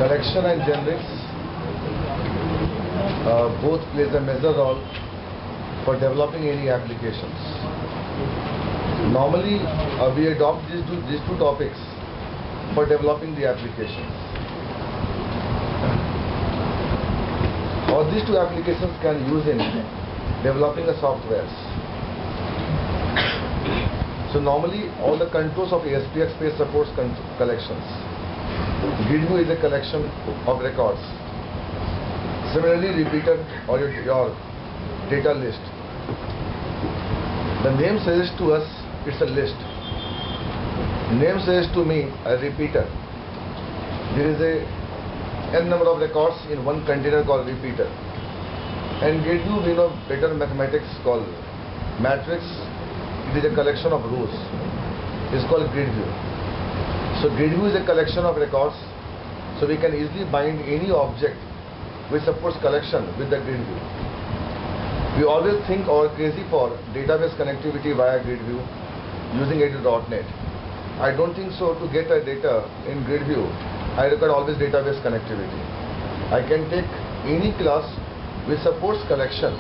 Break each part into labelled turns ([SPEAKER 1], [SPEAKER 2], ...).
[SPEAKER 1] Collection and generics both plays a major role for developing any applications. Normally, we adopt these two topics for developing the applications. Or these two applications can use in developing a softwares. So normally, all the controls of ASPX space supports collections. GridView is a collection of records. Similarly, repeater or your data list. The name suggests to us it's a list. Name suggests to me a repeater. There is a n number of records in one container called repeater. And GridView, we know better mathematics called matrix. It is a collection of rows. It's called GridView. So GridView is a collection of records. So we can easily bind any object which supports collection with the GridView. We always think or crazy for database connectivity via GridView using AD.NET. I don't think so. To get a data in GridView, I require always database connectivity. I can take any class which supports collection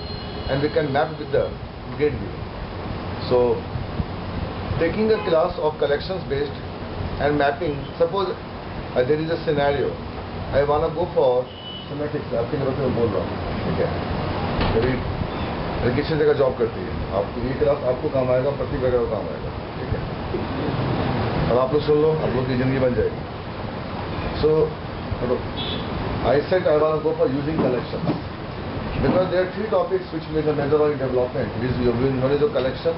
[SPEAKER 1] and we can map with the GridView. So taking a class of collections based and mapping, suppose there is a scenario, I want to go for semantics. आपकी जगह पे मैं बोल रहा हूँ, ठीक है? कभी रजिस्ट्रेशन जगह जॉब करती है, आपको ये क्लास आपको काम आएगा, प्रति वगैरह काम आएगा, ठीक है? अब आप लोग सुन लो, आप लोग की जिंदगी बन जाएगी. So I said I want to go for using collections because there are three topics which make a major role in development. One is the collection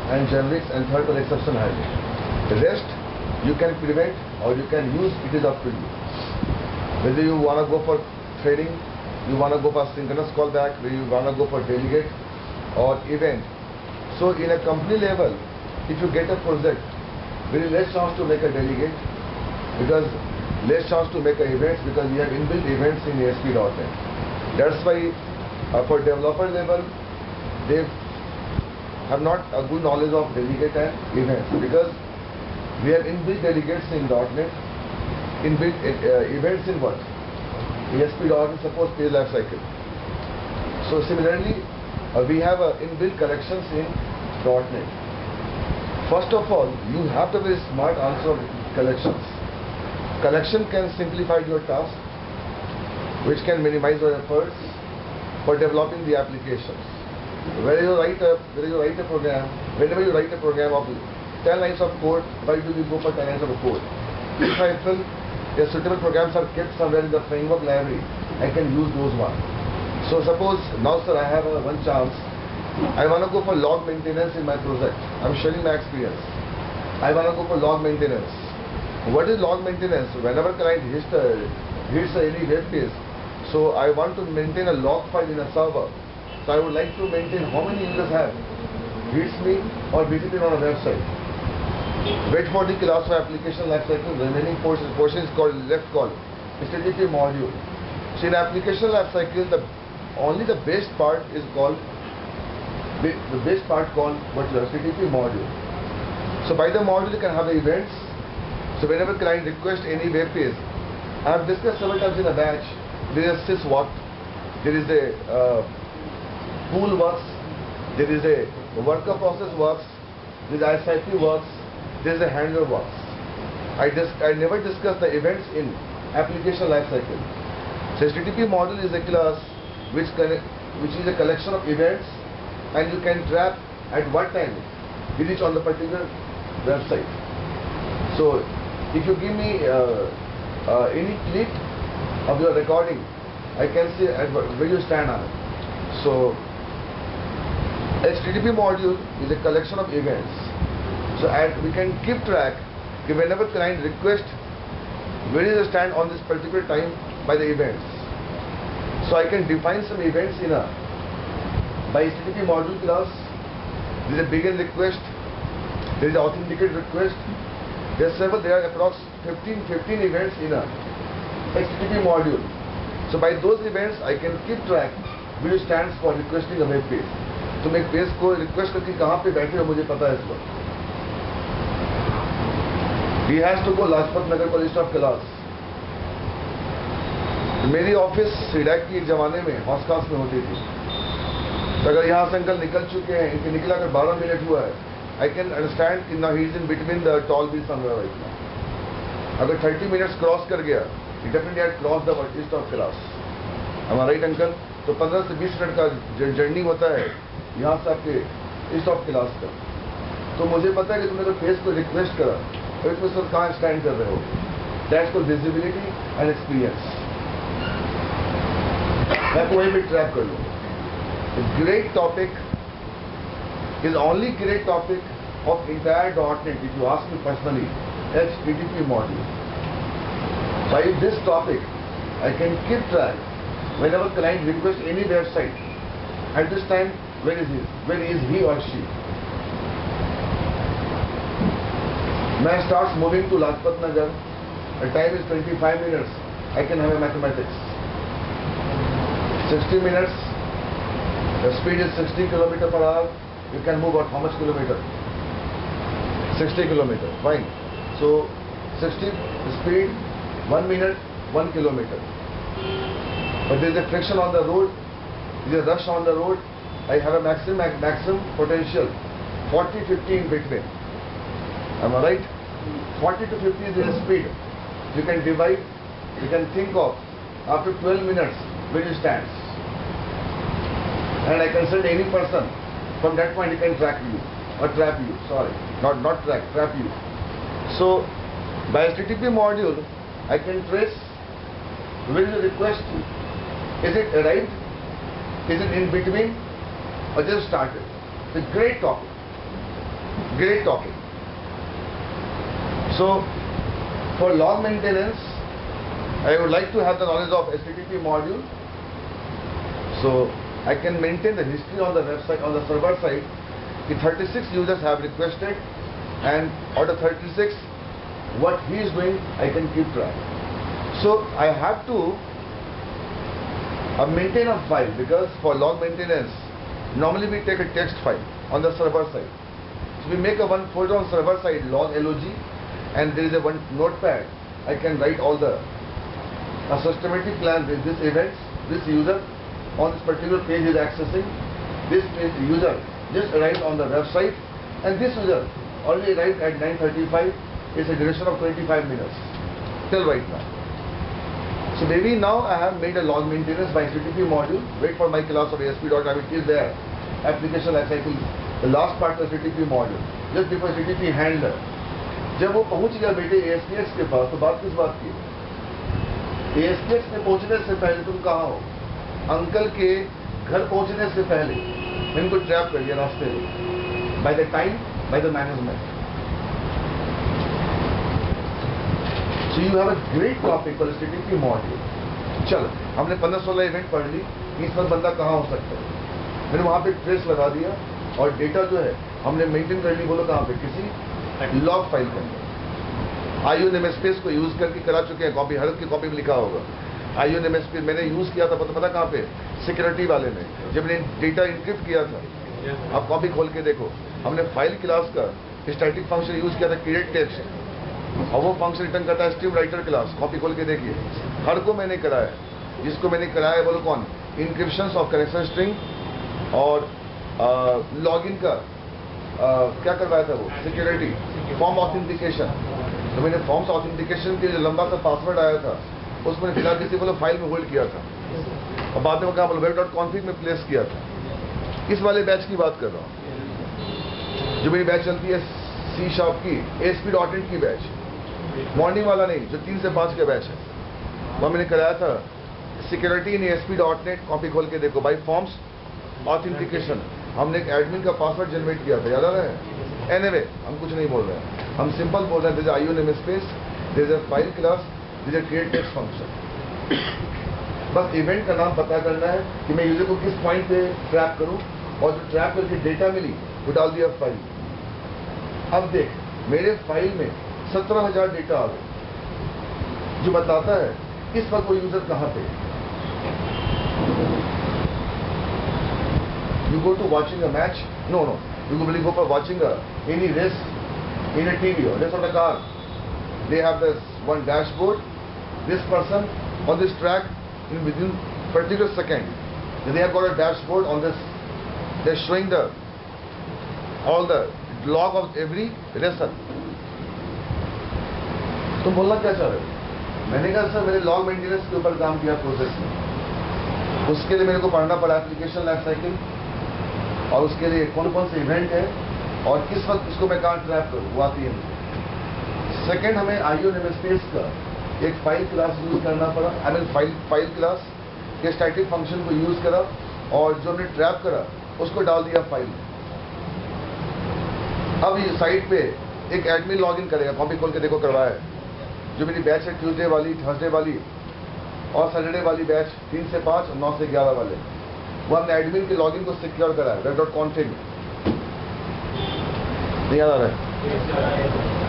[SPEAKER 1] and generics, and third is exception handling. The rest you can prevent or you can use. It is up to you. Whether you want to go for threading, you want to go for synchronous callback, whether you want to go for delegate or event. So in a company level, if you get a project, very less chance to make a delegate because less chance to make a events because we have inbuilt events in ASP.NET. That's why for developer level, they have not a good knowledge of delegate and events because we have inbuilt delegates in .NET, inbuilt events in what? ASP.NET supports page lifecycle. So similarly, we have inbuilt collections in .NET. First of all, you have to be smart answer of collections. Collection can simplify your task, which can minimize your efforts for developing the applications. Whenever you write a program of 10 lines of code, why do we go for 10 lines of code? If I feel the suitable programs are kept somewhere in the framework library, I can use those ones. So suppose now, sir, I have one chance. I want to go for log maintenance in my project. I'm sharing my experience. I want to go for log maintenance. What is log maintenance? Whenever client hits any web page, so I want to maintain a log file in a server. So I would like to maintain how many users have hits me or visited on a website. Wait for the class of application lifecycle. Remaining portion is called left call. HTTP module. So in application lifecycle, only the base part is called HTTP module. So by the module you can have the events. So whenever client requests any web page, I have discussed several times in a batch. There is a sys work, there is a pool works, there is a worker process works, there is SIP works, there is a handler works. I never discuss the events in application lifecycle. So HTTP module is a class which is a collection of events, and you can track at what time you reach on the particular website. So if you give me any clip of your recording, I can see where you stand on it. So HTTP module is a collection of events. So we can keep track whenever client requests where is the stand on this particular time by the events. So I can define some events in a by HTTP module class. There is a begin request, there is an authenticate request. There are approx 15 events in a HTTP module. So by those events, I can keep track which stands for requesting a web page. तो मैं page को request करके कहाँ पे बैठे हो मुझे पता है इस वक्त. He has to go Lajpat Nagar College of Class. मेरी ऑफिस सीडैक की एक ज़माने में हॉस्कास में होती थी। तो अगर यहाँ से अंकल निकल चुके हैं, इनके निकला अगर 12 मिनट हुआ है, आई कैन अंडरस्टैंड कि now he is in between the tall be somewhere right now. अगर 30 मिनट्स क्रॉस कर गया, he definitely had cross the east of class. हमारा राइट अंकल? तो 15 से 20 मिनट का जर्नी होता है यहाँ से आपके ईस्ट ऑफ क्लास का। तो मुझे पता है कि तुमने तो फेस को रिक्वेस्ट करा, तो इसमें सर कहाँ स्टैंड कर रहे हो? That's called visibility and experience. मैं कोई भी ट्रैक कर लूँ। Great topic is only great topic of entire .NET, if you ask me personally, HTTP module. By this topic, I can keep track whenever client requests any website. At this time, where is he or she? Man starts moving to Lajpat Nagar. The time is 25 minutes. I can have a mathematics. 60 minutes. The speed is 60 km/h. You can move at how much kilometer? 60 kilometer. Fine. So 60 speed, 1 minute, 1 kilometer. But there is a friction on the road. There is a rush on the road. I have a maximum potential 40-50 in between. Am I right? 40 to 50 is the speed. You can divide. You can think of after 12 minutes where you stand. And I can send any person. From that point, he can track you or trap you. Sorry, not track, trap you. So, by HTTP module, I can trace where is the request. Is it arrived? Is it in between? Or just started? It's a great topic. Great topic. So, for log maintenance, I would like to have the knowledge of HTTP module. So, I can maintain the history on the website, on the server side. The 36 users have requested, and out of 36, what he is doing, I can keep track. So I have to maintain a file, because for log maintenance, normally we take a text file on the server side. So we make a one folder on server side, log, and there is a one notepad. I can write all the systematic plan with this events, this user on this particular page is accessing, this user just arrived on the website, and this user already arrived at 9:35. It's a duration of 25 minutes till right now. So maybe now I have made a log maintenance by HTTP module. Wait for my class of ASP.NET. It is there. Application lifecycle, the last part of HTTP module. Just before HTTP handler. जब वो पहुंच गया बेटे ASPX के पास, तो बात किस बात की? ASPX में पहुंचने से पहले तुम कहाँ हो? अंकल के घर पहुंचने से पहले इनको ट्रैप कर दिया रास्ते में, by the time, by the management. So you have a great topic for HTTP module. चलो, हमने 15-16 इवेंट पढ़ ली. इस पर बंदा कहाँ हो सकता है? मैंने वहाँ पे ट्रेस लगा दिया, और डेटा जो है हमने मेंटेन कर ली. बोलो कहाँ पे? किसी लॉग फाइल के अंदर. आईओ नेमस्पेस को यूज करके करा चुके हैं. कॉपी, हर की कॉपी में लिखा होगा आईओ नेमस्पेस. मैंने यूज किया था, पता कहाँ पे? सिक्योरिटी वाले में, जब मैंने डेटा इंक्रिप्ट किया था. आप कॉपी खोल के देखो. हमने फाइल क्लास का स्टैटिक फंक्शन यूज किया था, क्रिएट टेक्स्ट, और वो फंक्शन रिटर्न करता है स्ट्रीम राइटर क्लास. कॉपी खोल के देखिए. हर को मैंने कराया. जिसको मैंने कराया बोलो कौन? इंक्रिप्शन ऑफ कनेक्शन स्ट्रिंग और लॉगिन का क्या करवाया था वो? Security, form authentication. तो मैंने फॉर्म्स ऑथेंटिकेशन के जो लंबा सा पासवर्ड आया था, उसमें फिलहाल किसी बोलो फाइल में होल्ड किया था, और बाद में वो कहा बोलो web.config में प्लेस किया था. इस वाले बैच की बात कर रहा हूँ, जो मेरी बैच चलती है C# की, ASP.NET की बैच. मॉर्निंग वाला नहीं, जो 3 से 5 का बैच है, वह मैंने कराया था. Security in ASP.NET. कॉपी खोल के देखो. बाई फॉर्म्स ऑथेंटिकेशन हमने एक एडमिन का पासवर्ड जनरेट किया था, याद आ रहा है? एनीवे, हम कुछ नहीं बोल रहे हैं, हम सिंपल बोल रहे हैं. This IO namespace, this is a file class, this is a create text function. बस इवेंट का नाम पता करना है कि मैं यूजर को किस पॉइंट पे ट्रैप करूं, और जो ट्रैप करके डेटा मिली वो डाल दिया फाइल. अब देख, मेरे फाइल में 17,000 डेटा आ गए, जो बताता है इस वक्त वो यूजर कहाँ पे. You go to watching a match? No. You really go for watching any race in a TV or race on a car. They have this one dashboard. This person on this track, in within particular second. They have got a dashboard on this. They're showing all the log of every lesson. तुम बोलना क्या चाह रहे हो? मैंने कहा sir मेरे log maintenance के ऊपर काम किया प्रोसेस में, उसके लिए मेरे को पढ़ना पड़ा एप्लीकेशन लाइफ साइकिल, और उसके लिए कौन कौन से इवेंट है और किस वक्त इसको मैं कहाँ ट्रैप करूँ, वो आती है। सेकेंड, हमें आईओ नेमस्पेस का एक फाइल क्लास यूज करना पड़ा। आई मीन फाइल क्लास के स्टैटिक फंक्शन को यूज करा और जो हमने ट्रैप करा उसको डाल दिया फाइल में। अब ये साइट पे एक एडमिन लॉगिन करेगा, कॉपी खोल के देखो करवाया है, जो मेरी बैच है ट्यूसडे वाली, थर्सडे वाली और सैटरडे वाली बैच 3 से 5 और 9 से 11 वाले, वो हमने एडमिन के लॉगिन को सिक्योर करा है web.config। नहीं याद आ रहा है?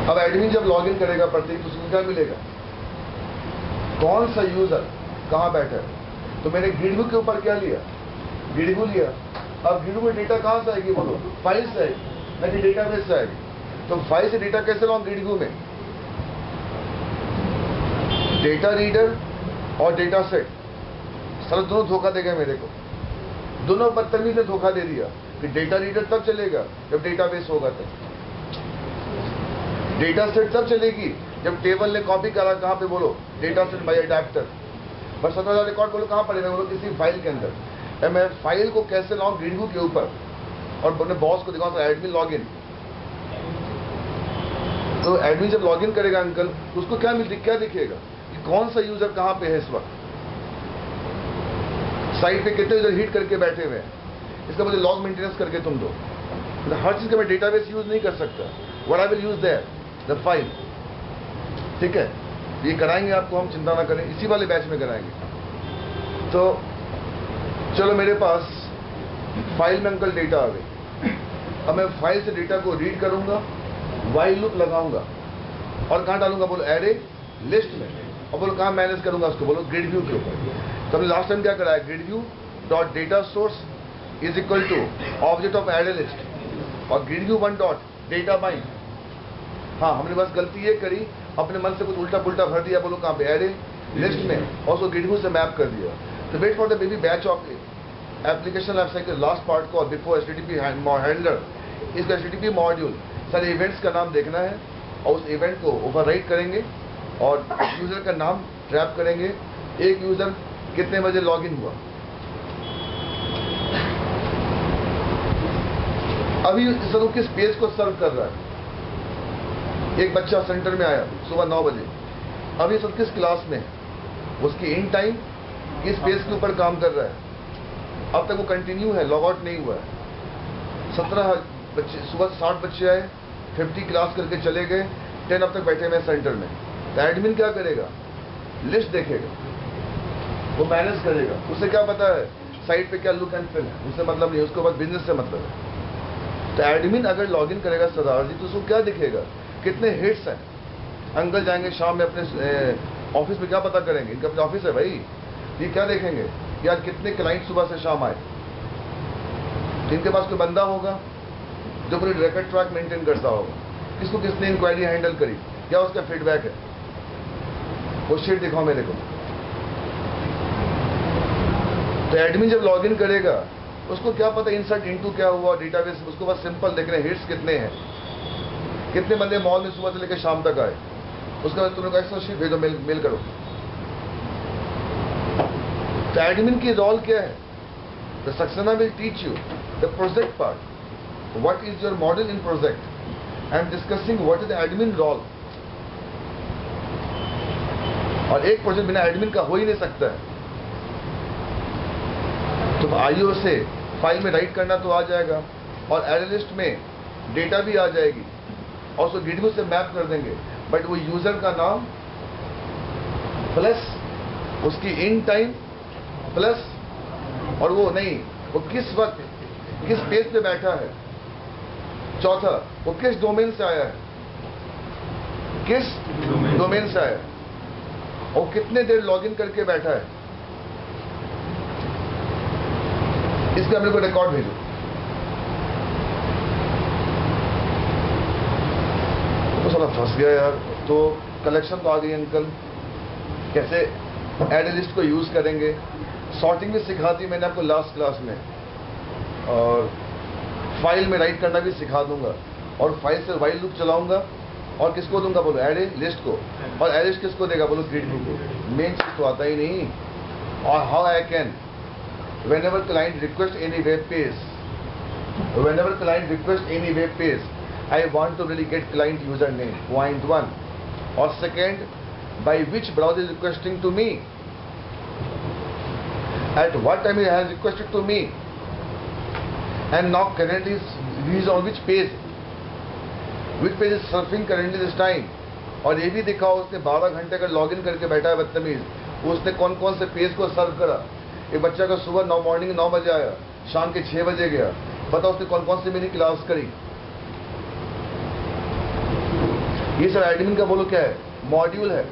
[SPEAKER 1] अब एडमिन जब लॉगिन करेगा प्रत्येक तो उसको क्या मिलेगा, कौन सा यूजर कहाँ बैठा है। तो मैंने गिडबू के ऊपर क्या लिया, गिडबू लिया। अब गिडबू में डेटा कहाँ से आएगी बोलो, फाइल से आएगी ना कि डेटाबेस से आएगी। तो फाइल से डेटा कैसे लाऊं गिडबू में, डेटा रीडर और डेटा सेट, सर दोनों धोखा देगा मेरे को, दोनों बदतमीज ने धोखा दे दिया कि डेटा रीडर तब चलेगा जब डेटाबेस होगा, तब डेटा सेट तब चलेगी जब टेबल ने कॉपी करा, कहाँ पे बोलो, डेटा सेट बाय अडैप्टर। बस 17,000 रिकॉर्ड बोलो कहाँ पड़ेगा, बोलो किसी फाइल के अंदर। मैं फाइल को कैसे लाऊं गिडबू के ऊपर और अपने बॉस को दिखाऊं, तो एडमिन लॉगिन। तो एडमिन जब लॉगिन करेगा अंकल, तो उसको क्या दिखेगा कि कौन सा यूजर कहाँ पे है इस वक्त, साइट पे कितने यूजर हिट करके बैठे हुए हैं, इसका मुझे लॉग मेंटेनेंस करके तुम दो। तो हर चीज का मैं डेटाबेस यूज नहीं कर सकता, what I will use their the file. ठीक है, ये कराएंगे आपको हम, चिंता ना करें, इसी वाले बैच में कराएंगे। तो चलो मेरे पास फाइल में अंकल डेटा आ गई। अब मैं फाइल से डेटा को रीड करूंगा, व्हाइल लूप लगाऊंगा और कहाँ डालूंगा बोलो, एरे लिस्ट में। और बोलो कहाँ मैनेज करूंगा उसको, बोलो ग्रिड व्यू के ऊपर। तो हमने लास्ट टाइम क्या कराया, grid view dot data source is equal to object of array list और grid view 1 dot data bind. हाँ, हमने बस गलती ये करी, अपने मन से कुछ उल्टा पुल्टा भर दिया, बोलो कहाँ पे, एरे लिस्ट में, और उसको ग्रिड व्यू से मैप कर दिया। तो wait for the baby batch of application life cycle last part को बिफोर HTTP हैंडलर, इसका HTTP मॉड्यूल सारे इवेंट्स का नाम देखना है और उस इवेंट को ओवरराइट करेंगे और यूजर का नाम ट्रैप करेंगे, एक यूजर कितने बजे लॉगिन हुआ। अभी सर किस पेज को सर्व कर रहा है, एक बच्चा सेंटर में आया सुबह 9 बजे, अभी सर किस क्लास में है, उसकी इन टाइम इस पेज के ऊपर काम कर रहा है, अब तक वो कंटिन्यू है, लॉग आउट नहीं हुआ है। 17 बच्चे, सुबह 60 बच्चे आए, 50 क्लास करके चले गए, 10 अब तक बैठे हुए सेंटर में। तो एडमिन क्या करेगा, लिस्ट देखेगा, वो मैनेज करेगा, उसे क्या पता है साइट पे क्या लुक एंड फील है, उससे मतलब नहीं, उसको बस बिजनेस से मतलब है। तो एडमिन अगर लॉगिन करेगा सरदार जी, तो उसको क्या दिखेगा, कितने हिट्स हैं। अंकल जाएंगे शाम में अपने ऑफिस में, क्या पता करेंगे, इनका अपना ऑफिस है भाई, ये क्या देखेंगे कि आज कितने क्लाइंट सुबह से शाम आए। इनके पास कोई बंदा होगा जो पूरी रिकॉर्ड ट्रैक मेंटेन करता होगा, किसको किसने इंक्वायरी हैंडल करी, क्या उसका फीडबैक है, वो शीट दिखाओ मेरे को। तो एडमिन जब लॉगिन करेगा, उसको क्या पता इंसर्ट इनटू क्या हुआ डेटाबेस, उसको बस सिंपल देखना है हिट्स कितने हैं, कितने बंदे मॉल में सुबह से लेकर शाम तक आए, उसके बाद तुमने एक्सेल शीट भेजो, मेल करो। तो एडमिन की रोल क्या है, the Saxena will teach you the project part, what is your model in project, I am discussing what is the admin role. और एक प्रोजेक्ट बिना एडमिन का हो ही नहीं सकता है। तो आईओ से फाइल में राइट करना तो आ जाएगा और एरे लिस्ट में डेटा भी आ जाएगी और उसको गिडबू से मैप कर देंगे, बट वो यूजर का नाम प्लस उसकी इन टाइम प्लस और वो नहीं, वो किस वक्त किस पेज पे बैठा है। चौथा, वो किस डोमेन से आया है, किस डोमेन से आया है और कितने देर लॉगिन करके बैठा है, इसका मेरे को रिकॉर्ड भेजो। तो साला फंस गया यार। तो कलेक्शन तो आ गई अंकल, कैसे एड लिस्ट को यूज़ करेंगे। सॉर्टिंग भी सिखा दी मैंने आपको लास्ट क्लास में, और फाइल में राइट करना भी सिखा दूंगा, और फाइल से वाइल लूप चलाऊंगा। और किसको दूंगा बोलो? एड लिस्ट को। और एड लिस्ट किसको देगा बोलो? ग्रिड व्यू को। मेन चीज़ तो आता ही नहीं। और how I can whenever client request any web page, I want to really get client username, point one. Or second, by which browser is requesting to me, at what time he has requested to me, and now currently he is on which page is surfing currently this time. और ये भी दिखाओ उसने 12 घंटे का login करके बैठा है बदतमीज, उसने कौन कौन से पेज को सर्व करा। एक बच्चा का सुबह मॉर्निंग 9 बजे आया, शाम के 6 बजे गया, बताओ उसने कौन कौन सी मेरी क्लास करी। ये सर एडमिन का बोलो क्या है? मॉड्यूल है।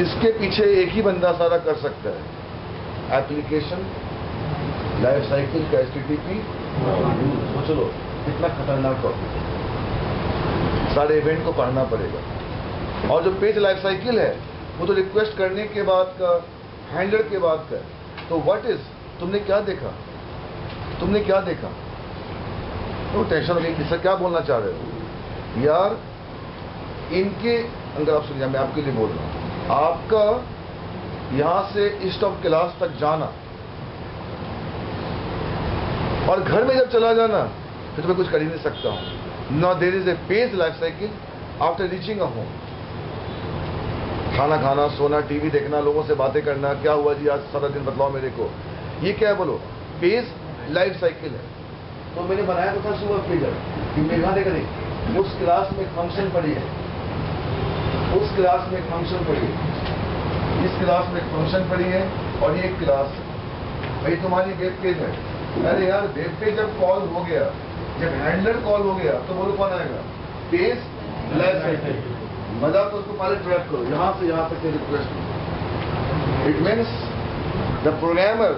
[SPEAKER 1] इसके पीछे एक ही बंदा सारा कर सकता है। एप्लीकेशन लाइफ साइकिल का HTTP। सोच लो कितना खतरनाक टॉपिक है। सारे इवेंट को पढ़ना पड़ेगा। और जो पेज लाइफ साइकिल है वो तो रिक्वेस्ट करने के बाद का, हैंडलर के बाद का। तो व्हाट इज, तुमने क्या देखा? तुमने क्या देखा? तो टेंशन हो गई, सर क्या बोलना चाह रहे हो यार? इनके अंदर आप सुनिए, मैं आपके लिए बोल रहा हूँ। आपका यहां से इस्ट ऑफ क्लास तक जाना और घर में जब चला जाना, फिर तो मैं कुछ कर ही नहीं सकता हूँ। Now there is a page life cycle after reaching a home. खाना खाना, सोना, टीवी देखना, लोगों से बातें करना, क्या हुआ जी आज सारा दिन बतलाओ मेरे को, ये क्या है बोलो? पेज लाइफ साइकिल है। तो मैंने बनाया तो था सुबह फिगर कि मेघा देखा नहीं, उस क्लास में फंक्शन पड़ी है, उस क्लास में फंक्शन पड़ी है, इस क्लास में फंक्शन पड़ी है, और ये क्लास भाई तुम्हारी वेब पेज है। अरे यार वेब पेज जब कॉल हो गया, जब हैंडलर कॉल हो गया, तो बोलो कौन आएगा? Page life cycle. मजा तो उसको पहले ट्रैक करो, यहां से यहां तक request. It means the programmer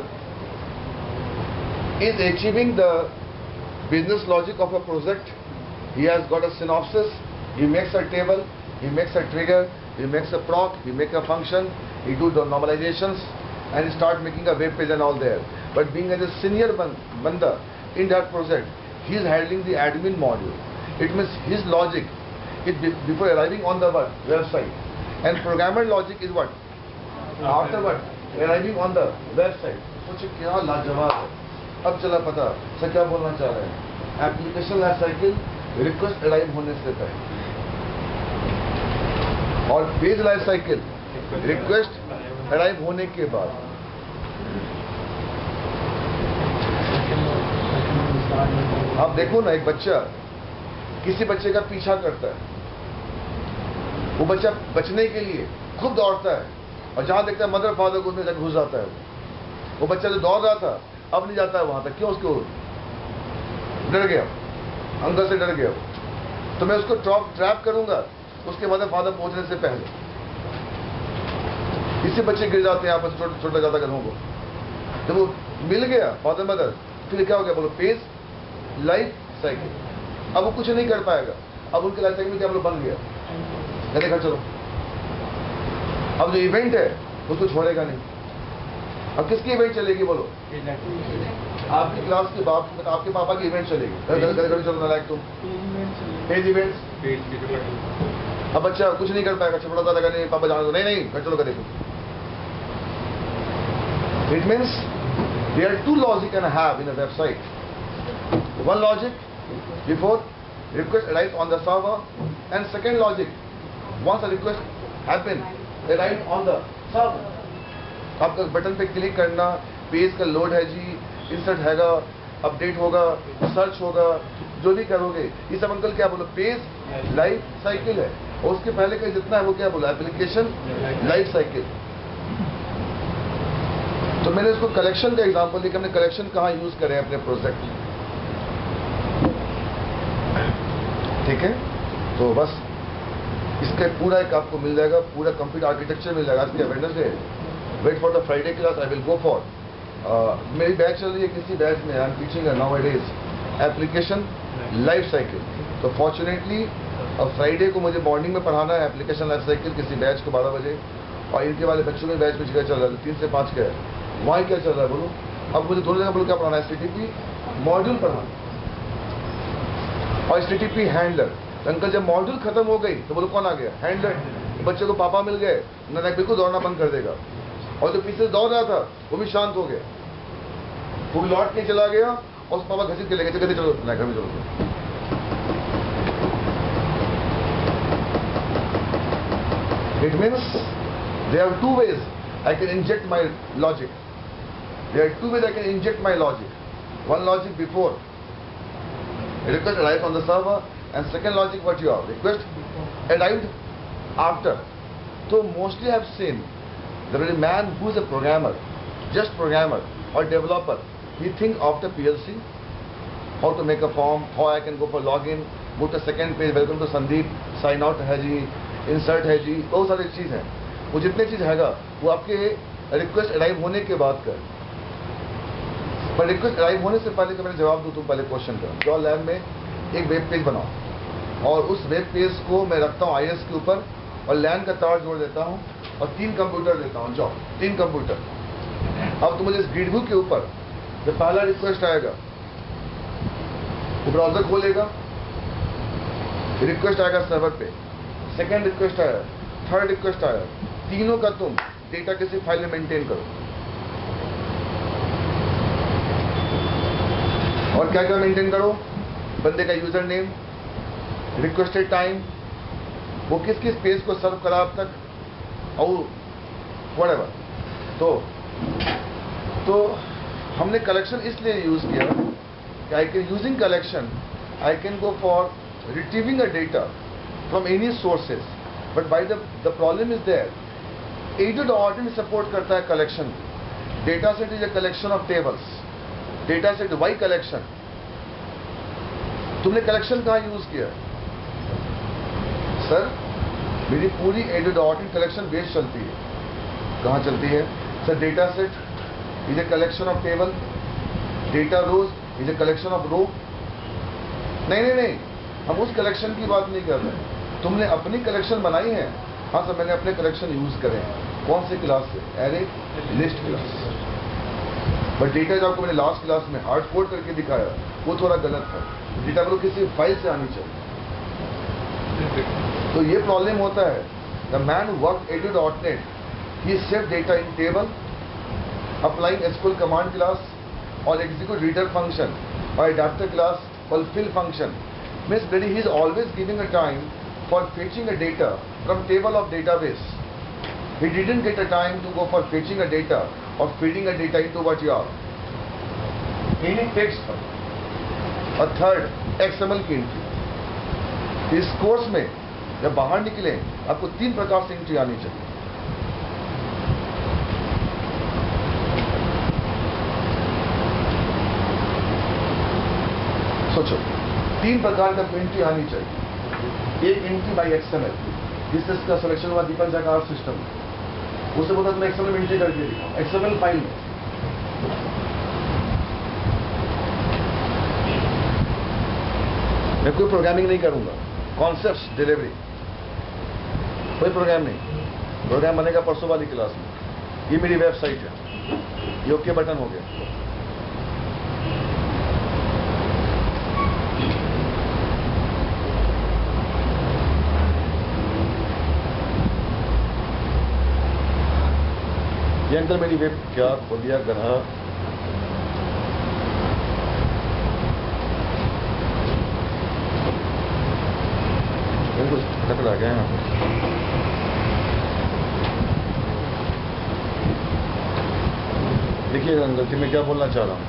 [SPEAKER 1] is achieving the business logic of a project. He has got a synopsis, he makes a table, he makes a trigger, he makes a proc, he makes a function, he do the normalizations, and he start making a web page and all there. But being as a senior banda in that project, he is handling the admin module. It means his logic is before arriving on the website, and programmer logic is what? After what? Arriving on the website. सोचो क्या लाजवाब है। अब चला पता sir क्या बोलना चाह रहे हैं। Application life cycle request arrive होने से पहले, और page life cycle request arrive होने के बाद। आप देखो ना, एक बच्चा किसी बच्चे का पीछा करता है, वो बच्चा बचने के लिए खूब दौड़ता है, और जहां देखता है मदर फादर को उसमें घुस जाता है। वो बच्चा जो दौड़ रहा था अब नहीं जाता है वहां तक, क्यों? उसको डर गया, अंदर से डर गया। तो मैं उसको ट्रैप करूंगा उसके मदर फादर पहुंचने से पहले। इससे बच्चे गिर जाते हैं आपस में, छोटा जाता घरों को। जब वो मिल गया फादर मदर, फिर क्या हो गया बोलो? Page life cycle. अब वो कुछ नहीं कर पाएगा, अब उनके लाइफ साइकिल में क्या बोलो? बन गया, कहने घर चलो। अब जो इवेंट है उसको छोड़ेगा नहीं। अब किसकी इवेंट चलेगी बोलो? आपकी क्लास के बाप, आपके पापा की इवेंट चलेगी। घर चलो ना, लाइक तुम पेज इवेंट्स। अब बच्चा कुछ नहीं कर पाएगा, छपड़ाता लगा नहीं, पापा जाने दो, नहीं घर चलो करे तुम। It means there are two logic can have in a website. One logic before request arrives on the server, and second logic once a request happen arrive on the server. आपका बटन पे click करना, page का load है जी, insert हैगा, update होगा, search होगा, जो भी करोगे ये सब अंकल क्या बोलो? पेज लाइफ साइकिल है। और उसके पहले का जितना है वो क्या बोला? Application life cycle. तो मैंने इसको कलेक्शन का एग्जांपल दिया, हमने कलेक्शन कहाँ यूज करें अपने प्रोजेक्ट में, ठीक है? तो बस इसका पूरा एक आपको मिल जाएगा, पूरा कंप्लीट आर्किटेक्चर मिल जाएगा। आज के Wednesday, wait for the Friday class, I will go for. मेरी बैच चल रही है किसी बैच में, I am teaching now it is application life cycle. तो फॉर्चुनेटली अब फ्राइडे को मुझे मॉर्निंग में पढ़ाना है एप्लीकेशन लाइफ साइकिल किसी बैच को 12 बजे, और इनके वाले बच्चों में बैच कुछ क्या चल रहा है 3 से 5 का है, वहाँ क्या चल रहा है बोलो। अब मुझे दोनों जगह बोलो क्या पढ़ाना है, STTP मॉड्यूल पढ़ाना और STTP हैंडलर। तो अंकल जब मॉड्यूल खत्म हो गई तो बोलो कौन आ गया, हैंडलर। बच्चे को पापा मिल गए, ना बिल्कुल दौड़ना बंद कर देगा, और जो पीछे दौड़ रहा था वो भी शांत हो गया, वो भी लौट के चला गया, और पापा घसीट के ले गए, चलो ना घर में चलो। It means there are two ways I can inject my logic. There are two ways I can inject my logic. One logic before a request arrives on the server, and second logic what you have, request arrived after. So mostly I have seen that a man who is a programmer, just programmer or developer, he think of the PLC, how to make a form, how I can go for login, go to second page, welcome to Sandeep, sign out है जी, insert है जी, बहुत सारी चीज़ है। वो जितने चीज़ हैगा वो आपके रिक्वेस्ट अराइव होने के बाद कर, पर रिक्वेस्ट अराइव होने से पहले तो मैंने जवाब दूँ, तुम पहले क्वेश्चन करो। जाओ लैब में एक वेब पेज बनाओ, और उस वेब पेज को मैं रखता हूँ IS के ऊपर, और लैन का तार जोड़ देता हूँ, और 3 कंप्यूटर देता हूँ। जाओ 3 कंप्यूटर। अब तो मुझे इस ग्रिड व्यू के ऊपर जब पहला रिक्वेस्ट आएगा वो ब्राउजर खोलेगा, रिक्वेस्ट आएगा सर्वर पे, सेकेंड रिक्वेस्ट आया, थर्ड रिक्वेस्ट आया, तीनों का तुम डेटा किसी फाइल में मेंटेन करो। और क्या क्या मेंटेन करो, बंदे का यूजर नेम, रिक्वेस्टेड टाइम, वो किस किस पेज को सर्व करा अब तक, और व्हाटएवर। तो हमने कलेक्शन इसलिए यूज किया कि I can using collection I can go for retrieving a data from any sources, but by the problem is there, aided ordering support करता है collection। data set is a collection of tables, data set Y collection। तुमने collection कहाँ use किया, sir मेरी पूरी aided ordering collection base चलती है, कहाँ चलती है sir, data set is a collection of table, data rows is a collection of row। नहीं, हम उस कलेक्शन की बात नहीं कर रहे। तुमने अपनी कलेक्शन बनाई है, हाँ सर मैंने अपने कलेक्शन यूज करे हैं, कौन से क्लास से, array list class. But data जो आपको मैंने लास्ट क्लास में हार्ड कोड करके दिखाया वो थोड़ा गलत है, डेटा को किसी फाइल से आनी चाहिए। तो ये प्रॉब्लम होता है। The man work AD.NET, he save data in table, applying SQL command class और एग्जीक्यूट रीडर फंक्शन और adapter class, fulfill function। Means that he is always giving a time for fetching a data from table of database. He didn't get a time to go for fetching a data or feeding a data into what you are any text file। और third XML की entry. इस course में जब बाहर निकले आपको 3 प्रकार से एंट्री आनी चाहिए। सोचो 3 प्रकार का एंट्री आनी चाहिए। एक एंट्री बाय XML, जिससे इसका सिलेक्शन हुआ दीपक जगार सिस्टम, उसे बोलता तुम्हें XML में एंट्री करके दिखाओ, XML फाइल में। मैं कोई प्रोग्रामिंग नहीं करूंगा, कॉन्सेप्ट्स डिलीवरी, कोई प्रोग्राम नहीं। प्रोग्राम बनेगा परसों वाली क्लास में। ये मेरी वेबसाइट है, ये ओके बटन हो गया। ये अंकल मेरी वेब क्या खोल दिया गधा। कुछ टकरा गया है। देखिए अंकल कि मैं क्या बोलना चाह रहा हूँ।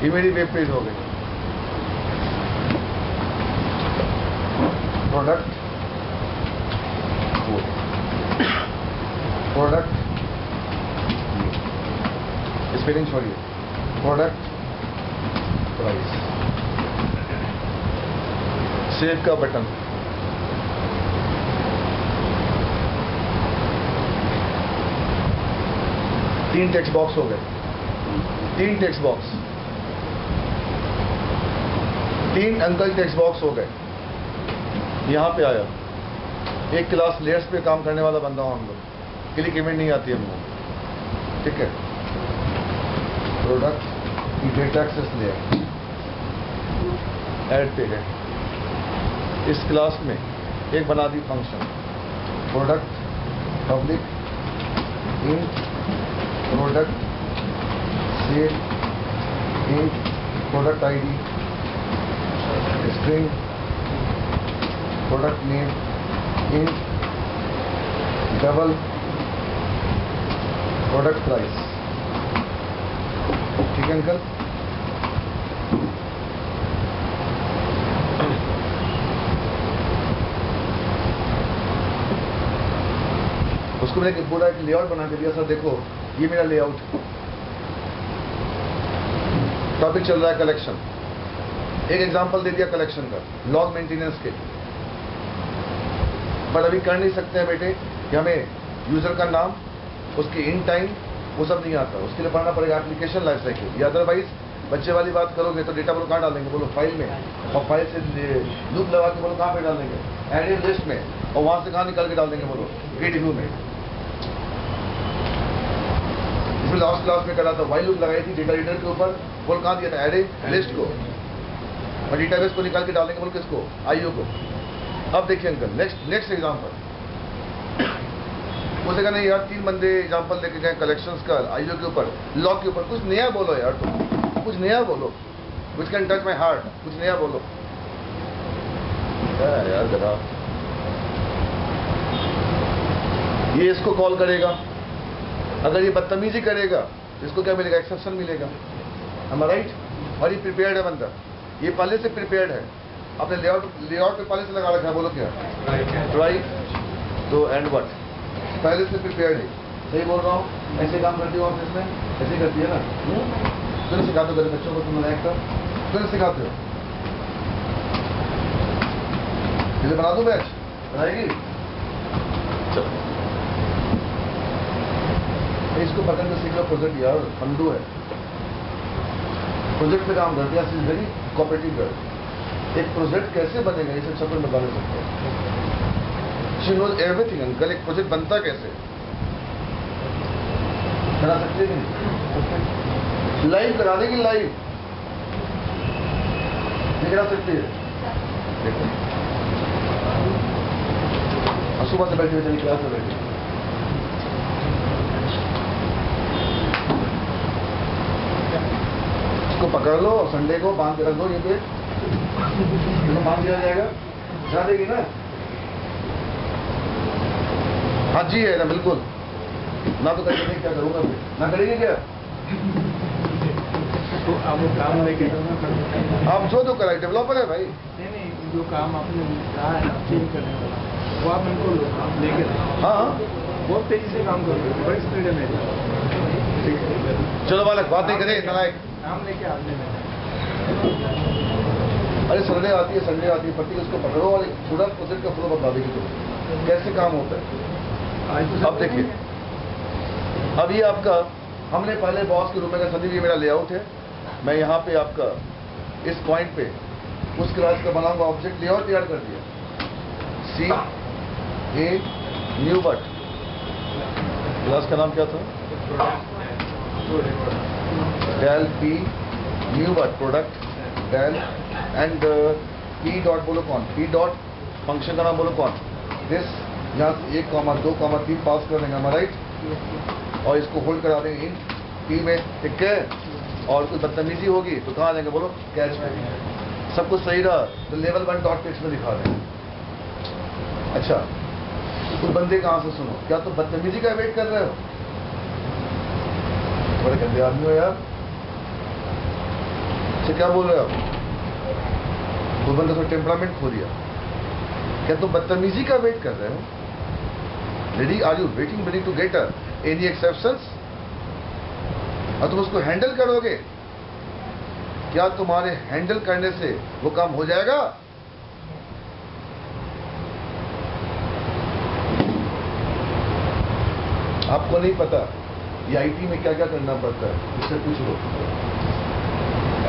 [SPEAKER 1] ये मेरी वेब पेज हो गई। प्रोडक्ट स्पेलिंग छोड़िए, प्रोडक्ट प्राइस, सेव का बटन, तीन टेक्स्ट बॉक्स हो गए, 3 text box, 3 uncle text box हो गए। यहाँ पे आया, एक क्लास लेयर्स पे काम करने वाला बंदा हूँ हम लोग, क्लिक इमेज नहीं आती हम लोग, ठीक है। प्रोडक्ट की डेटा एक्सेस लेयर ऐड पे है, इस क्लास में एक बना दी function product public int product sale int product ID string product name int double product price, ठीक है अंकल। उसको मैंने पूरा एक लेआउट बना के दिया, सर देखो ये मेरा लेआउट, टॉपिक चल रहा है कलेक्शन, एक एग्जांपल दे दिया कलेक्शन का लॉग मेंटेनेंस के, पर अभी कर नहीं सकते हैं बेटे कि हमें यूजर का नाम, उसकी इन टाइम, वो सब नहीं आता, उसके लिए पढ़ना पड़ेगा एप्लीकेशन लाइफ साइकिल। या अदरवाइज बच्चे वाली बात करोगे तो डेटा बोलो कहाँ डालेंगे, बोलो फाइल में, और फाइल से लूप लगा के बोलो कहाँ पे डालेंगे, एडेड लिस्ट में, और वहां से कहाँ निकाल के डाल देंगे, बोलो गेट व्यू में। इसमें लास्ट क्लास में करा था वाइल लूप लगाई थी डेटा रीडर के ऊपर, बोल कहाँ दिया था, एडेड लिस्ट को, और डेटाबेस को निकाल के डालेंगे, बोल किसको, आईओ को। अब देखिए अंकल नेक्स्ट एग्जांपल, वो जगह नहीं यार, 3 बंदे एग्जांपल लेके गए कलेक्शंस का आईओ के ऊपर, लॉग के ऊपर, कुछ नया बोलो यार, तुम कुछ नया बोलो, which can touch my heart, कुछ नया बोलो यार जरा। ये इसको कॉल करेगा, अगर ये बदतमीजी करेगा तो इसको क्या मिलेगा, एक्सेप्शन मिलेगा, am I right? और ये प्रिपेयर्ड है बंदा, ये पहले से प्रिपेयर्ड है, आपने लेआउट पे पहले से लगा रखा है, बोलो क्या राइट, तो एंड व्हाट, पहले से प्रिपेयर्ड है, सही बोल रहा हूँ। ऐसे काम करती हो ऑफिस में, ऐसे करती है ना, क्यों सिखाते हो बच्चों को, तुम बनाया कर क्यों सिखाते हो, इसे बना दो बैच, बनाएगी चलो, इसको पकड़ के सीख लो, प्रोजेक्ट यार फंडू है, प्रोजेक्ट पे काम करते हैं, वेरी कोऑपरेटिव गर्ल, एक प्रोजेक्ट कैसे बनेगा इसे सब कुछ बता नहीं सकते, शी नोज एवरीथिंग अंकल, एक प्रोजेक्ट बनता कैसे, करा सकते हैं, लाइव करा देगी, लाइव नहीं करा सकती है, देखो सुबह से बैठे हुए चलिए क्लास में बैठे, इसको पकड़ लो और संडे को बांध के रख दो, ये पे बांध दिया जाएगा, जा देगी ना, हाँ जी है ना, बिल्कुल ना, तो करके नहीं, क्या करूँगा फिर, ना करेंगे क्या,
[SPEAKER 2] तो आप वो काम लेके
[SPEAKER 1] आप जो कराए, डेवलपर है भाई,
[SPEAKER 2] नहीं जो काम आपने कहा है ना चेंज करने वाला, वो आप उनको लेके,
[SPEAKER 1] हाँ
[SPEAKER 2] बहुत तेजी से काम करोगे, बड़ी स्पीड है मेरी,
[SPEAKER 1] चलो बालक बात नहीं करें, नालायक
[SPEAKER 2] काम लेके आपने,
[SPEAKER 1] अरे संडे आती है पट्टी उसको पकड़ो और एक पूरा प्रोजेक्ट का फ्लो बता देगी तुम कैसे काम होता है। अब देखिए, अब ये आपका, हमने पहले बॉस के रूप में संदीप, ये मेरा लेआउट है, मैं यहाँ पे आपका इस पॉइंट पे उस क्लास का बनाऊंगा ऑब्जेक्ट, लेआउट तैयार कर दिया, C A new but, class का नाम क्या था, del P new but product del and P dot बोलो कौन, पी डॉट फंक्शन का नाम बोलो कौन, दिस, यहाँ से 1, 2, 3 पास कर देंगे हमारा, राइट, और इसको होल्ड करा देंगे इन पी में, ठीक है, और कुछ बदतमीजी होगी तो कहाँ देंगे, बोलो कैच में, सब कुछ सही रहा तो लेवल 1 डॉट टेक्स्ट में दिखा देंगे। अच्छा, उस बंदे कहाँ से सुनो, क्या तुम बदतमीजी का वेट कर रहे हो, बड़े गंदे आदमी हो यार, से क्या बोल रहे हो आप, वो बंदा तो टेम्परामेंट खो दिया, क्या तुम बदतमीजी का वेट कर रहे हो, ready, are you waiting ready to get any exceptions, और तुम उसको हैंडल करोगे, क्या तुम्हारे हैंडल करने से वो काम हो जाएगा, आपको नहीं पता ये आईटी में क्या क्या करना पड़ता है, इससे पूछ लो,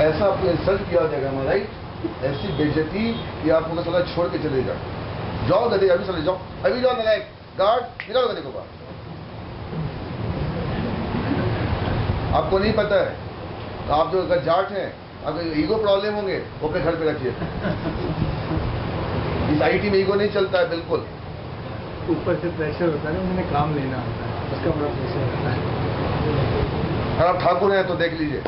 [SPEAKER 1] ऐसा आपको इंसल्ट किया जाएगा, राइट, ऐसी बेइज्जती कि आपको साला छोड़ के चले जाए, जाओ गधे, अभी चले जाओ, अभी जाओ नालायक, गार्ड निकालो गधे को बाहर। आपको नहीं पता है तो आप जो अगर जाट हैं, अगर ईगो प्रॉब्लम होंगे वो अपने घर पे रखिए। इस आईटी में ईगो नहीं चलता है बिल्कुल।
[SPEAKER 2] ऊपर से प्रेशर होता है ना, उन्हें काम लेना होता है, उसका बड़ा प्रेशर होता है।
[SPEAKER 1] अगर आप ठाकुर हैं तो देख लीजिए,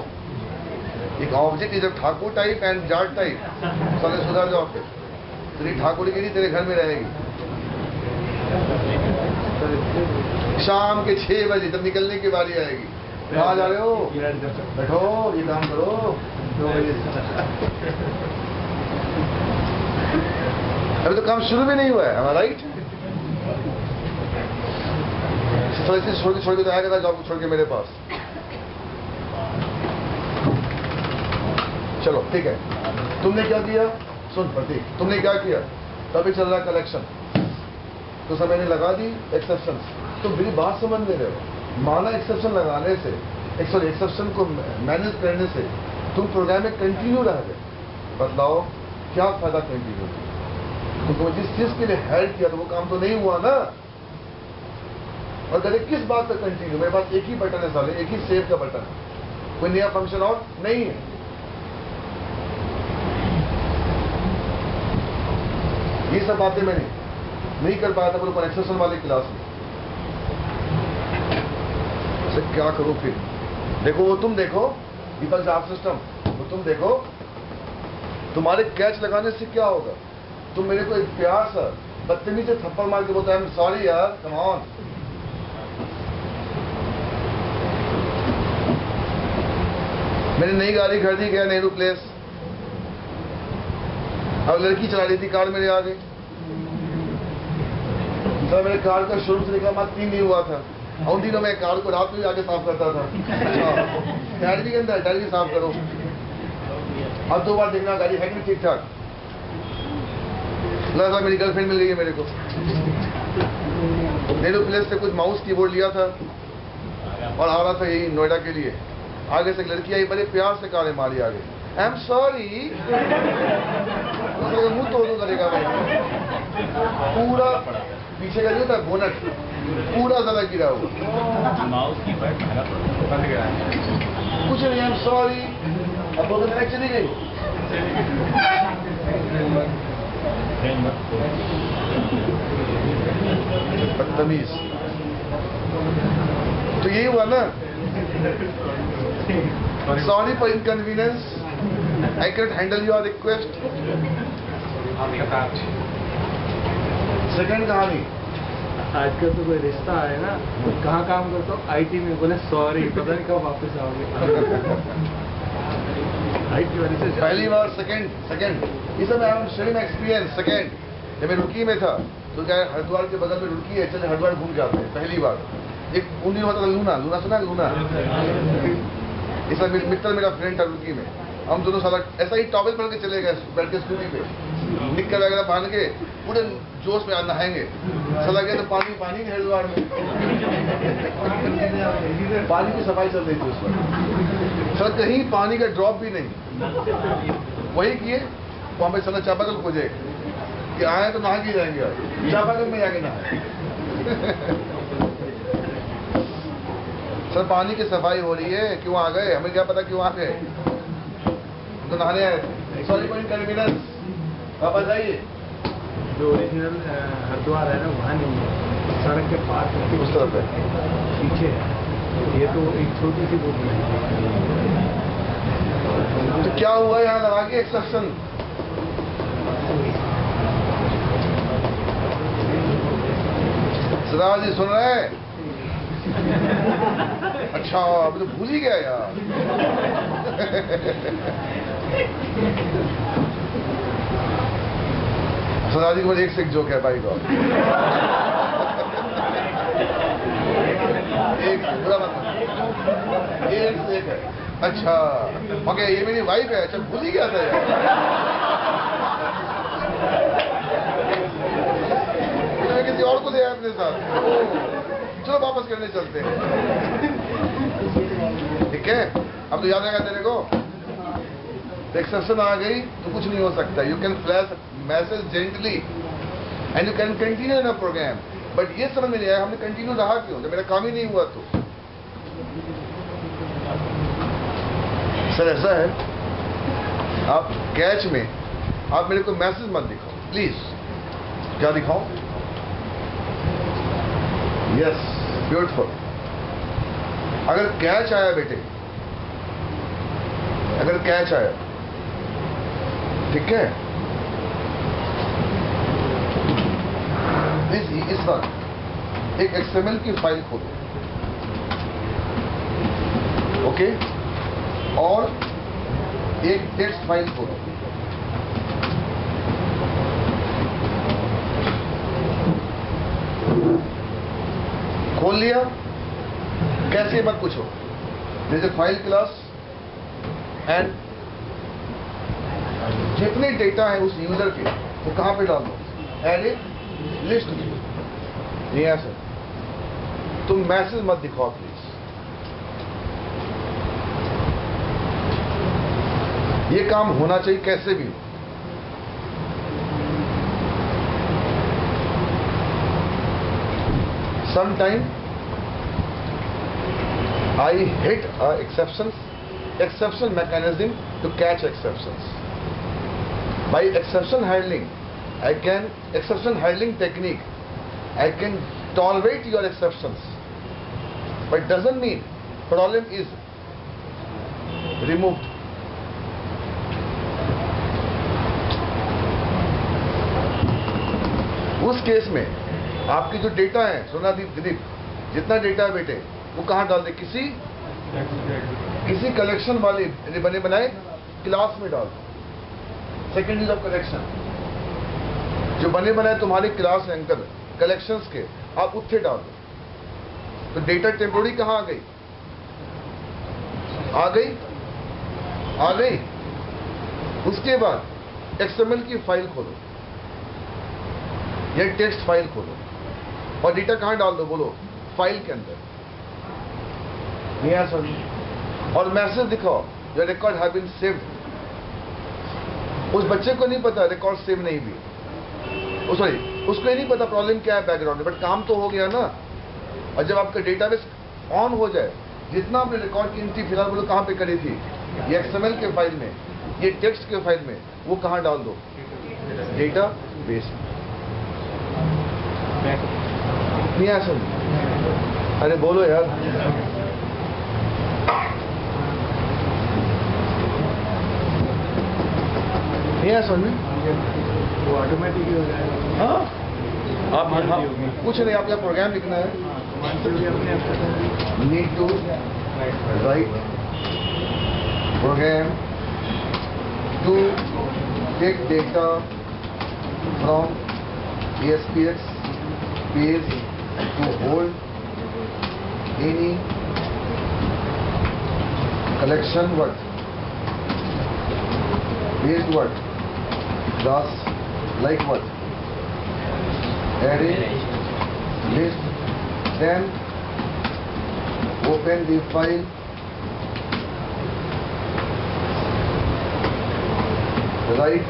[SPEAKER 1] एक object is Thakur type and Jat type, साले सुधार जाओ फिर। तेरी ठाकुर की नहीं तेरे घर में रहेगी। शाम के 6 बजे जब निकलने की बारी आएगी, कहाँ जा रहे हो? बैठो, ये काम करो 2 बजे। अभी तो काम शुरू भी नहीं हुआ है, राइट? छोड़ के तो आएगा था जॉब को छोड़ के मेरे पास। चलो ठीक है, तुमने क्या किया? सुन प्रतीक, तुमने क्या किया? तभी चल रहा कलेक्शन, तो समय ने लगा दी एक्सेप्शन। तुम मेरी बात समझ ले रहे हो? माना एक्सेप्शन लगाने से, एक्सेप्शन को मैनेज करने से तुम प्रोग्राम में कंटिन्यू रह गए। बतलाओ क्या फायदा कंटिन्यू? तुमको जिस चीज के लिए हेल्प किया तो वो काम तो नहीं हुआ ना। और कहते किस बात पर कंटिन्यू? मेरे पास एक ही बटन है साले, एक ही सेव का बटन है, कोई नया फंक्शन और नहीं है। ये सब बातें मैंने नहीं कर पाया था पर एक्सेप्शन वाले क्लास में। तो क्या करूं फिर? देखो वो तुम देखो, दीपक जाप सिस्टम, वो तुम देखो, तुम्हारे कैच लगाने से क्या होगा? तुम मेरे को एक प्यार सा बदतमीजी से थप्पड़ मार के बोलते हैं सॉरी यार, कम ऑन। मैंने नई गाड़ी खरीदी, गया नेहरू प्लेस, अब लड़की चला रही थी कार, मेरे आ गई। सर मेरे कार का शोरूम से निकला मात्र 3 नहीं हुआ था। उन दिनों मैं कार को रात में भी आके साफ करता था। टायर भी गंदा है, टायर भी साफ करो। अब 2 बार देखना गाड़ी है कि ठीक ठाक। लगा मेरी गर्लफ्रेंड मिल गई है मेरे को। नेहरू प्लेस से कुछ माउस कीबोर्ड लिया था और आ रहा था यही नोएडा के लिए। आगे से एक लड़की आई, बड़े प्यार से कारे मारी आगे। आई एम सॉरी, मुंह तोड़ दूं करेगा मैं। पूरा पीछे का नहीं था बोनट, पूरा ज्यादा गिरा हुआ। कुछ नहीं, आई एम सॉरी। अब बोलते मैं चली गई। बदतमीज। तो यही हुआ ना, sorry for inconvenience, I cannot handle your request. Second कहानी,
[SPEAKER 2] आजकल तो कोई रिश्ता है ना, कहाँ काम करते हो? आईटी में, बोले सॉरी पता नहीं कब वापस आओगे। आईटी वाली से
[SPEAKER 1] पहली बार सेकंड ये सब I am sharing experience. Second जब मैं रुड़की में था तो क्या हरिद्वार के बगल में रुड़की है, चले हरिद्वार घूम जाते हैं। पहली बार एक उन दिनों होता था लूना सुना? लूना ये सब मित्र मेरा फ्रेंड था रुड़की में। हम दोनों साला ऐसा ही टॉवेल पहन के चले गए, बैठ के स्कूटी पे निक्कर वगैरह बांध के पूरे जोश में नहाएंगे। साला गया तो पानी हरिद्वार में पानी की सफाई चल रही थी उस वक्त। सर कहीं पानी का ड्रॉप भी नहीं। वही किए वहां पे साला चापाकल खोजे कि आए तो नहा के जाएंगे, चापाकल में जाके नहाए। सर पानी की सफाई हो रही है, क्यों आ गए? हमें क्या पता क्यों आ गए, तो नहाने आए थे। सॉरी फॉर इनकन्वीनियंस, वापस आइए।
[SPEAKER 2] जो ओरिजिनल हरिद्वार है ना वहाँ नहीं है, सड़क के पास
[SPEAKER 1] उस तरफ है,
[SPEAKER 2] पीछे है। ये तो एक छोटी सी बोट है।
[SPEAKER 1] तो क्या हुआ यहाँ लगा के एक्सेप्शन? सिराज जी सुन रहे हैं? अच्छा अभी तो भूल ही गया यार। सिराज जी को एक से एक जोक है भाई को। एक बुरा मत, एक से एक है। अच्छा ओके, ये मेरी वाइफ है। अच्छा भूल ही गया था यार, मैं किसी और को ले आया अपने साथ। चलो वापस करने चलते हैं, ठीक है? अब तो याद आएगा तेरे को। एक्सेप्शन आ गई तो कुछ नहीं हो सकता। You can flash message gently and you can continue in a program. But ये समझ में नहीं आया हमने कंटिन्यू रहा क्यों जब मेरा काम ही नहीं हुआ तो. सर ऐसा है, आप कैच में आप मेरे को मैसेज मत दिखाओ प्लीज. क्या दिखाओ? Yes, beautiful. अगर कैच आया बेटे, अगर कैच आया, ठीक है, इस बार एक XML की फाइल खोलो, ओके, और एक टेक्स्ट फाइल खोलो. खोल लिया? कैसे मत पूछो. जैसे फाइल क्लास एंड जितने डेटा है उस यूजर के वो कहां पे डाल दो? ऐड ए लिस्ट में. नहीं है सर, तुम मैसेज मत दिखाओ प्लीज. ये काम होना चाहिए कैसे भी. Sometime I hit exception mechanism to catch exceptions. By exception handling technique, I can tolerate your exceptions, but doesn't mean problem is removed. उस केस में आपकी जो डेटा है सोनादीप दिलीप, जितना डेटा है बेटे वो कहाँ डाल दे? किसी कलेक्शन वाले बने बनाए क्लास में डाल दो. Second is of collection. जो बने बनाए तुम्हारे क्लास एंकर कलेक्शंस के, आप उत्थे डाल दो. तो डेटा टेम्पोरी कहाँ आ गई? आ गई. उसके बाद XML की फाइल खोलो या टेक्स्ट फाइल खोलो और डेटा कहां डाल दो? बोलो, फाइल के अंदर. नहीं है सर. और मैसेज दिखाओ, your record have been saved. उस बच्चे को नहीं पता रिकॉर्ड सेव नहीं भी, सॉरी, उसको नहीं पता प्रॉब्लम क्या है बैकग्राउंड में, बट काम तो हो गया ना. और जब आपका डेटाबेस ऑन हो जाए, जितना आपने रिकॉर्ड की थी फिलहाल बोलो कहां पे करी थी? ये XML के फाइल में, ये टेक्स्ट के फाइल में, वो कहां डाल दो? डेटा बेस में. नहीं है सर. अरे बोलो यार. नहीं है समझ में?
[SPEAKER 2] वो ऑटोमेटिक हो जाएगा.
[SPEAKER 1] हाँ, आप यहाँ कुछ नहीं, आप यहाँ प्रोग्राम लिखना है. Need to write program to take data from ASPX page to hold any collection what? Based what? Class like what? Add a list, then open the file, write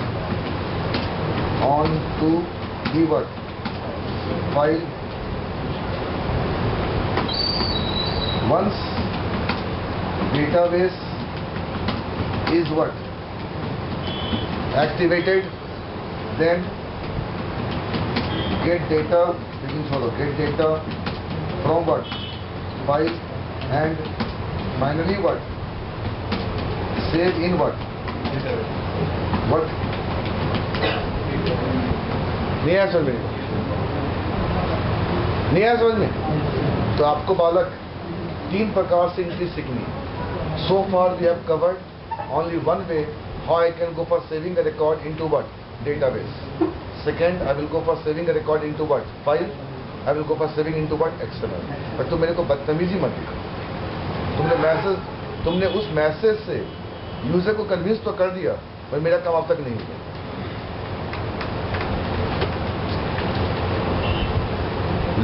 [SPEAKER 1] on to keyword file. Once database is what? Activated, then get data, get data from what? File, and finally what? Save in what? What? नहीं है समझ में? नहीं है समझ में? तो आपको बालक 3 प्रकार से एंट्री सीखनी. So far we have covered only one way how I can go for saving a record into what? Database. Second, I will go for saving a record into what? File. I will go for saving into what? XML. पर तुम मेरे को बदतमीजी मत दिखाओ. तुमने उस message से यूजर को कन्विंस तो कर दिया, पर मेरा काम अब तक नहीं हुआ.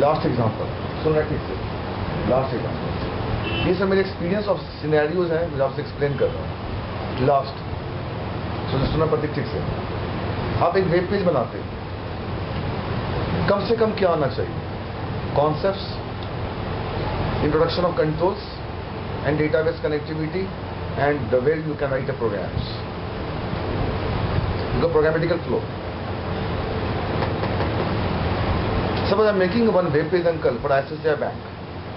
[SPEAKER 1] लास्ट एग्जांपल सुनना ठीक से. लास्ट एग्जांपल, ये सब मेरे एक्सपीरियंस ऑफ सिनेरियोज हैं जो आपसे एक्सप्लेन कर रहा हूँ. लास्ट सुनना प्रतीक ठीक से. आप एक वेब पेज बनाते हैं, कम से कम क्या होना चाहिए? Concepts, introduction of controls and database connectivity and the way you can write a programs, the programmatical flow. Suppose I am making one web page, uncle, for ICICI Bank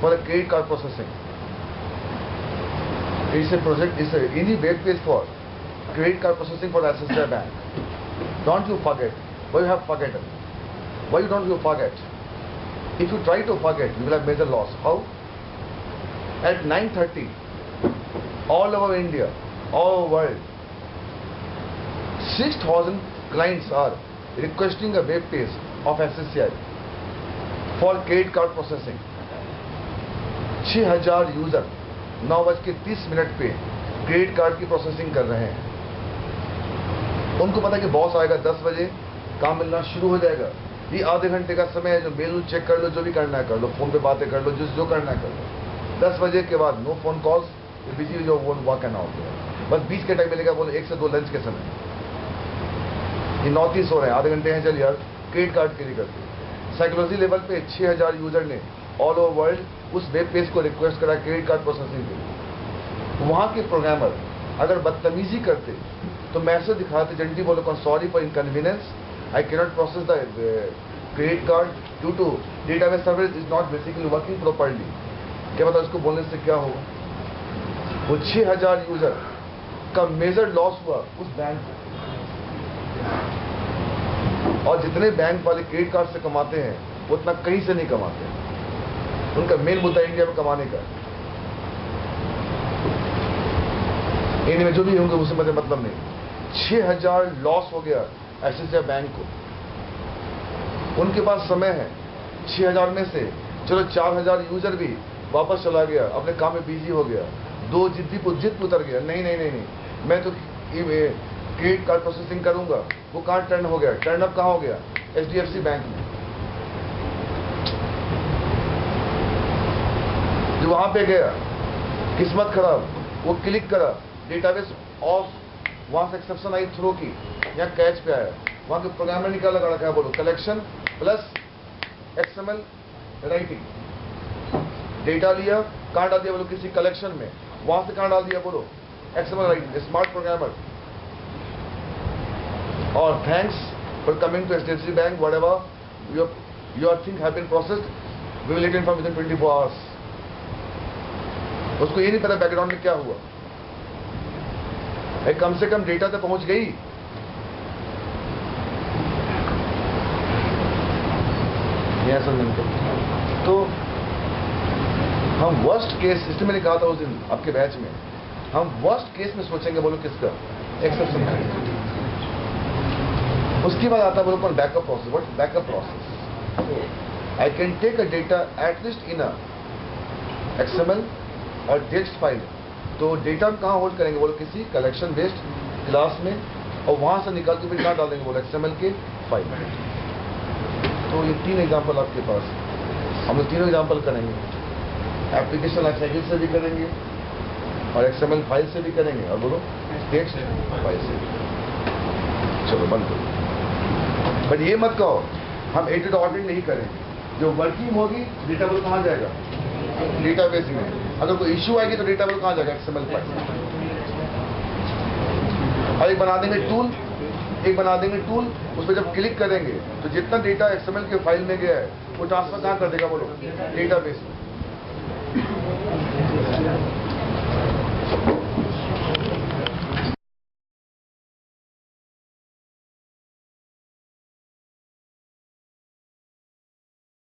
[SPEAKER 1] for a credit card processing. It's a project, it's any web page for credit card processing for ICICI Bank. Don't you forget. Why you have forgotten? Why don't you forget? If you try to forget, you will have major loss. How? At 9:30, all over India, all over world, 6,000 clients are requesting a web page of ICICI for credit card processing. 6,000 user 9:30 पे credit card की processing कर रहे हैं. उनको पता है कि boss आएगा 10 बजे, काम मिलना शुरू हो जाएगा. ये आधे घंटे का समय है, जो मेल चेक कर लो, जो भी करना है कर लो, फोन पे बातें कर लो, जो करना है कर लो. 10 बजे के बाद नो फोन कॉल्स, बिजी जो वर्क एंड आउट. बस 20 के टाइम मिलेगा, बोलो 1 से 2 लंच के समय. ये 9:30 हो रहे हैं, आधे घंटे हैं, चल यार क्रेडिट कार्ड के लिए करते. साइकोलॉजी लेवल पे 6,000 यूजर ने ऑल ओवर वर्ल्ड उस वेब पेज को रिक्वेस्ट करा क्रेडिट कार्ड प्रोसेसिंग के लिए. वहाँ के प्रोग्रामर अगर बदतमीजी करते तो मैसेज दिखाते, जंटी बोलो sorry for inconvenience, I cannot process the credit card due two database service is not basically working properly. क्या पता उसको बोलने से क्या होगा? वो 6,000 यूजर का मेजर लॉस हुआ उस बैंक को. और जितने बैंक वाले क्रेडिट कार्ड से कमाते हैं वो उतना कहीं से नहीं कमाते हैं. उनका मेन मुद्दा इंडिया में कमाने का. इनमें जो भी होंगे उससे मुझे मतलब नहीं. 6,000 लॉस हो गया ICICI बैंक को. उनके पास समय है 6,000 में से चलो 4,000 यूजर भी वापस चला गया, अपने काम में बिजी हो गया, 2 जिद उतर गया. नहीं, मैं तो क्रेडिट कार्ड प्रोसेसिंग करूंगा. वो कहाँ टर्न हो गया? टर्न अप कहाँ हो गया? HDFC बैंक में. जो वहां पे गया, किस्मत खराब, वो क्लिक करा, डेटाबेस ऑफ, वहां से एक्सेप्शन आई थ्रो की, यहाँ कैच पे आया. वहां के प्रोग्रामर निकाल लगा रखा है, बोलो collection plus XML writing. Data लिया, कहाँ डाल दिया बोलो? किसी कलेक्शन में. वहां से कहाँ डाल दिया बोलो? XML writing. Smart programmer. और thanks for coming to HDFC Bank. Whatever your thing have been processed, we will let you inform within 24 hours. उसको ये नहीं पता बैकग्राउंड में क्या हुआ. कम से कम डेटा तो पहुंच गई. तो हम वर्स्ट केस, इसलिए मैंने कहा था उस दिन आपके बैच में, हम वर्स्ट केस में सोचेंगे बोलो किसका? एक्सेप्शन. उसके बाद आता है बोलो backup process. What backup process? I can take a data at least in a XML और टेक्स्ट फाइल. तो डेटा हम कहाँ होल्ड करेंगे बोलो? किसी कलेक्शन बेस्ड क्लास में, और वहां से निकाल के फिर कहाँ डालेंगे बोलो? XML के फाइल. तो ये 3 एग्जाम्पल आपके पास, हम लोग तीनों एग्जाम्पल करेंगे. एप्लीकेशन लाइफ साइकिल से भी करेंगे, और XML फाइल से भी करेंगे, और बोलो टेक्स्ट फाइल से. चलो बंद करो. बट ये मत कहो हम एडिट ऑडिट नहीं करेंगे. जो वर्किंग होगी डेटाबेस कहाँ जाएगा? डेटाबेस में. अगर कोई इश्यू आएगी तो डेटाबेस कहाँ जाएगा? XML file. और एक बना देंगे टूल, उस पर जब क्लिक करेंगे तो जितना डेटा XML के फाइल में गया है वो ट्रांसफर कहाँ कर देगा बोलो? डेटाबेस में.